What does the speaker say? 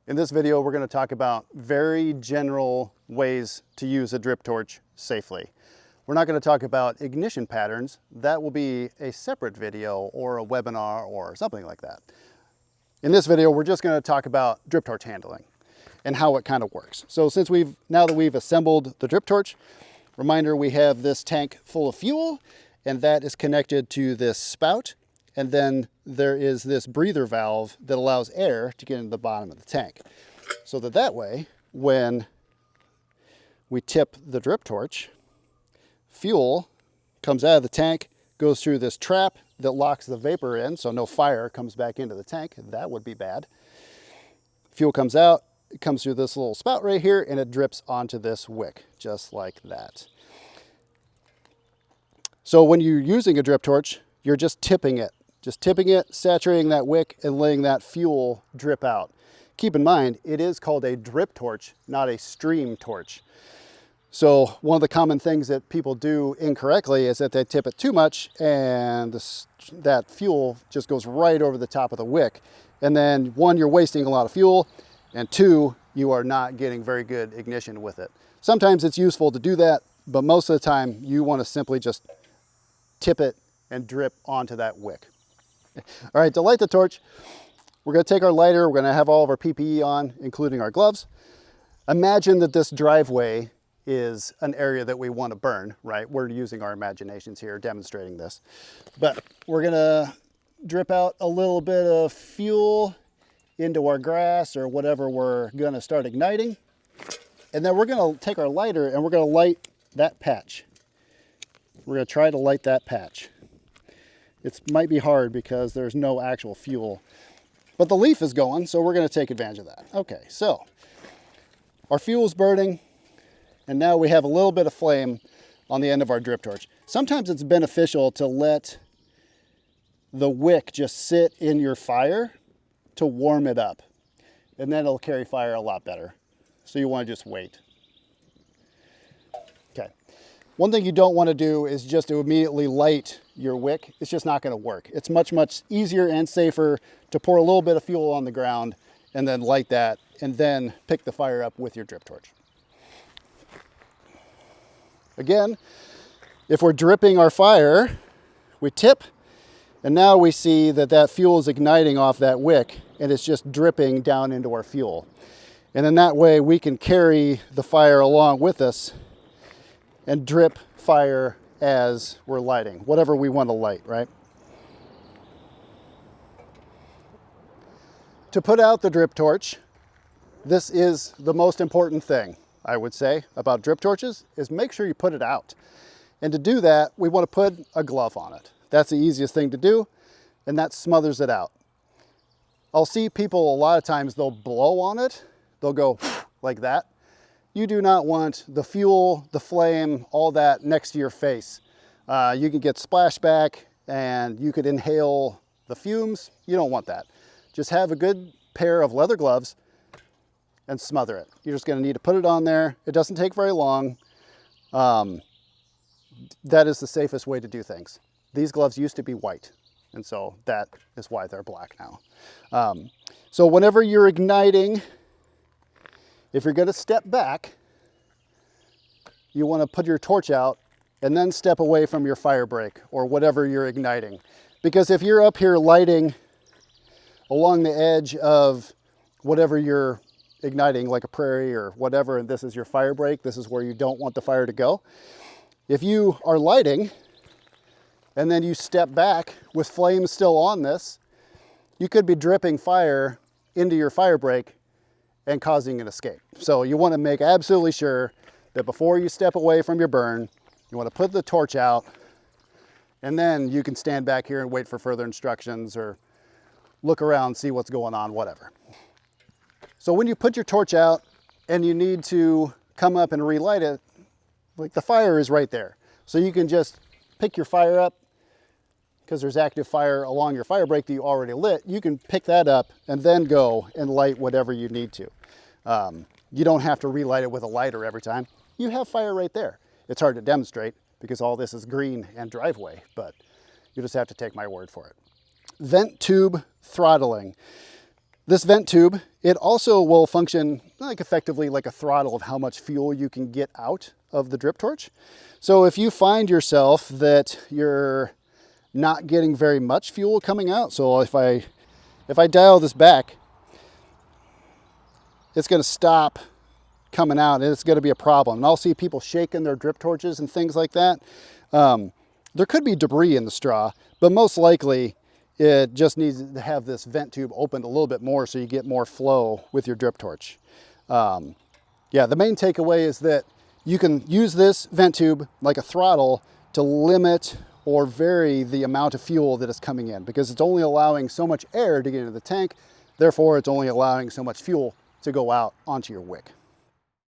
In this video, we're going to talk about very general ways to use a drip torch safely. We're not going to talk about ignition patterns. That will be a separate video or a webinar or something like that. In this video, we're just going to talk about drip torch handling and how it kind of works. So now that we've assembled the drip torch, reminder, we have this tank full of fuel, and that is connected to this spout. And then there is this breather valve that allows air to get into the bottom of the tank. So that way, when we tip the drip torch, fuel comes out of the tank, goes through this trap that locks the vapor in, so no fire comes back into the tank. That would be bad. Fuel comes out, it comes through this little spout right here, and it drips onto this wick, just like that. So when you're using a drip torch, you're just tipping it, saturating that wick, and letting that fuel drip out. Keep in mind, it is called a drip torch, not a stream torch. So one of the common things that people do incorrectly is that they tip it too much, and that fuel just goes right over the top of the wick. And then one, you're wasting a lot of fuel, and two, you are not getting very good ignition with it. Sometimes it's useful to do that, but most of the time you want to simply just tip it and drip onto that wick. All right, to light the torch, we're going to take our lighter. We're going to have all of our PPE on, including our gloves. Imagine that this driveway is an area that we want to burn, right? We're using our imaginations here, demonstrating this. But we're going to drip out a little bit of fuel into our grass or whatever we're going to start igniting. And then we're going to take our lighter and we're going to light that patch. We're going to try to light that patch. It might be hard because there's no actual fuel, but the leaf is going, so we're going to take advantage of that. Okay, so our fuel is burning, and now we have a little bit of flame on the end of our drip torch. Sometimes it's beneficial to let the wick just sit in your fire to warm it up, and then it'll carry fire a lot better. So you want to just wait. Okay. One thing you don't want to do is just to immediately light your wick. It's just not going to work. It's much easier and safer to pour a little bit of fuel on the ground and then light that and then pick the fire up with your drip torch. Again, if we're dripping our fire, we tip, and now we see that fuel is igniting off that wick and it's just dripping down into our fuel. And in that way, we can carry the fire along with us and drip fire as we're lighting, whatever we want to light, right? To put out the drip torch, this is the most important thing, I would say, about drip torches, is make sure you put it out. And to do that, we want to put a glove on it. That's the easiest thing to do, and that smothers it out. I'll see people a lot of times, they'll blow on it, they'll go like that. You do not want the fuel, the flame, all that next to your face. You can get splashback and you could inhale the fumes. You don't want that. Just have a good pair of leather gloves and smother it. You're just going to need to put it on there. It doesn't take very long. That is the safest way to do things. These gloves used to be white, and so that is why they're black now. So whenever you're igniting, if you're going to step back, you want to put your torch out and then step away from your fire break or whatever you're igniting. Because if you're up here lighting along the edge of whatever you're igniting, like a prairie or whatever, and this is your fire break, this is where you don't want the fire to go. If you are lighting and then you step back with flames still on this, you could be dripping fire into your fire break and causing an escape. So you want to make absolutely sure that before you step away from your burn, you want to put the torch out, and then you can stand back here and wait for further instructions or look around, see what's going on, whatever. So when you put your torch out and you need to come up and relight it, like the fire is right there. So you can just pick your fire up, because there's active fire along your fire break that you already lit. You can pick that up and then go and light whatever you need to. You don't have to relight it with a lighter every time. You have fire right there. It's hard to demonstrate because all this is green and driveway, but you just have to take my word for it. Vent tube throttling. This vent tube, it also will function like effectively like a throttle of how much fuel you can get out of the drip torch. So if you find yourself that you're not getting very much fuel coming out, so if I dial this back, it's going to stop coming out and it's going to be a problem. And I'll see people shaking their drip torches and things like that. There could be debris in the straw, but most likely it just needs to have this vent tube opened a little bit more so you get more flow with your drip torch. Yeah, the main takeaway is that you can use this vent tube like a throttle to limit or vary the amount of fuel that is coming in, because it's only allowing so much air to get into the tank. Therefore, it's only allowing so much fuel to go out onto your wick.